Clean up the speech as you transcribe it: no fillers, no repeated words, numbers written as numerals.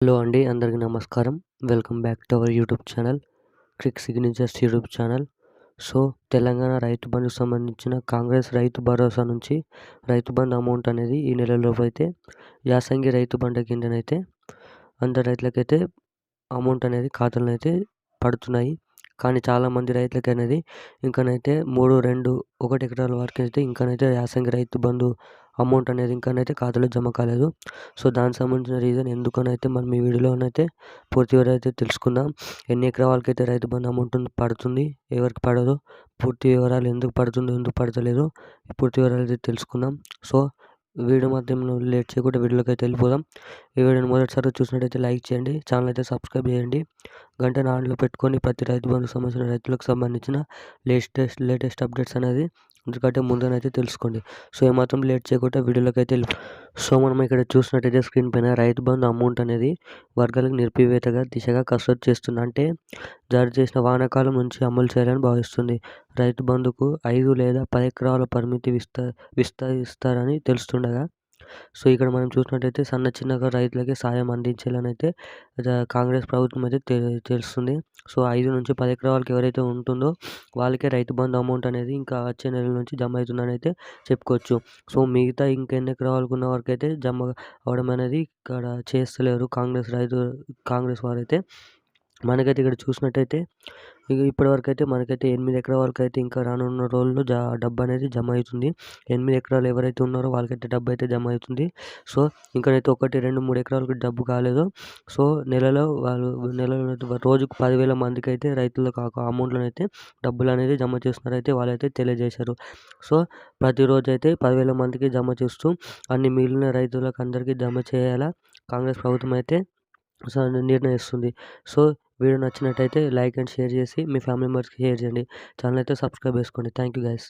Hello అండి. అందరికీ నమస్కారం. Welcome back to our YouTube channel quick signatures YouTube channel. So, Telangana రైతు బంధుకు సంబంధించిన కాంగ్రెస్ రైతు భరోసా నుంచి రైతు బంధు అమౌంట్ అనేది ఈ నెలలోపు అయితే యాసంగి రైతు బంధు కిందనైతే అందరు రైతులకైతే అమౌంట్ అనేది ఖాతాలో అయితే పడుతున్నాయి. కానీ చాలామంది రైతులకి అనేది ఇంకనైతే 3, 2, 1 ఎకరాల వరకైతే ఇంకనైతే యాసంగి రైతు బంధు అమౌంట్ అనేది ఇంకనైతే ఖాతాలో జమ కాలేదు. సో, దానికి సంబంధించిన రీజన్ ఎందుకనైతే మనం ఈ వీడియోలోనైతే పూర్తి వివరాలు అయితే తెలుసుకుందాం. ఎన్ని ఎకరాల వరకైతే రైతు బంధు అమౌంట్ పడుతుంది, ఎవరికి పడదు, పూర్తి వివరాలు ఎందుకు పడుతుందో, ఎందుకు పడతలేదో పూర్తి వివరాలు అయితే తెలుసుకుందాం. సో, వీడియో మాత్రం లేట్ చేయకుండా వీడియోలోకి అయితే వెళ్ళిపోదాం. ఈ వీడియోని మొదటిసారి చూసినట్టయితే లైక్ చేయండి, ఛానల్ అయితే సబ్స్క్రైబ్ చేయండి, గంటను ఆన్లో పెట్టుకొని ప్రతి రైతు బంధుకు సంబంధించిన రైతులకు సంబంధించిన లేటెస్ట్ అప్డేట్స్ అనేది ఎందుకంటే ముందునైతే తెలుసుకోండి. సో, ఏమాత్రం లేట్ చేయకుండా వీడియోలోకి అయితే సో, మనం ఇక్కడ చూసినట్టయితే స్క్రీన్ పైన రైతు బంధు అమౌంట్ అనేది వర్గాలకు నిలిపివేతగా దిశగా కసరత్తు చేస్తుంది. అంటే జారీ చేసిన వానాకాలం నుంచి అమలు చేయాలని భావిస్తుంది. రైతు బంధుకు 5 లేదా 10 ఎకరాల పరిమితి విస్తరిస్తారని తెలుస్తుండగా, సో, ఇక్కడ మనం చూసినట్టయితే చిన్నగా రైతులకి సాయం అందించాలనైతే కాంగ్రెస్ ప్రభుత్వం అయితే తెలుస్తుంది. సో, 5-10 ఎకరాల వరకు ఎవరైతే ఉంటుందో వాళ్ళకే రైతు బంధు అమౌంట్ అనేది ఇంకా వచ్చే నెల నుంచి జమ అవుతుందని అయితే చెప్పుకోవచ్చు. సో, మిగతా ఇంకెన్ని ఎకరాలకు ఉన్న వరకైతే జమ అవ్వడం అనేది ఇక్కడ చేస్తలేరు కాంగ్రెస్ వారైతే. మనకైతే ఇక్కడ చూసినట్టయితే ఇప్పటివరకు అయితే మనకైతే 8 ఎకరాల వరకు అయితే ఇంకా రానున్న రోజుల్లో డబ్బు అనేది జమ అవుతుంది. 8 ఎకరాలు ఎవరైతే ఉన్నారో వాళ్ళకైతే డబ్బు అయితే జమ అవుతుంది. సో, ఇంకనైతే 1, 2, 3 ఎకరాలకు డబ్బు కాలేదు. సో, నెలలో రోజుకు 10,000 మందికి అయితే రైతులకు అమౌంట్లను అయితే డబ్బులు అనేది జమ చేస్తున్నారైతే వాళ్ళైతే తెలియజేశారు. సో, ప్రతిరోజు అయితే 10,000 మందికి జమ చేస్తూ అన్ని మిగిలిన రైతులకు అందరికీ జమ చేయాలా కాంగ్రెస్ ప్రభుత్వం అయితే నిర్ణయిస్తుంది. సో, వీడియో నచ్చినట్టయితే లైక్ అండ్ షేర్ చేసి మీ ఫ్యామిలీ మెంబర్స్కి షేర్ చేయండి. ఛానల్ అయితే సబ్స్క్రైబ్ చేసుకోండి. Thank you guys.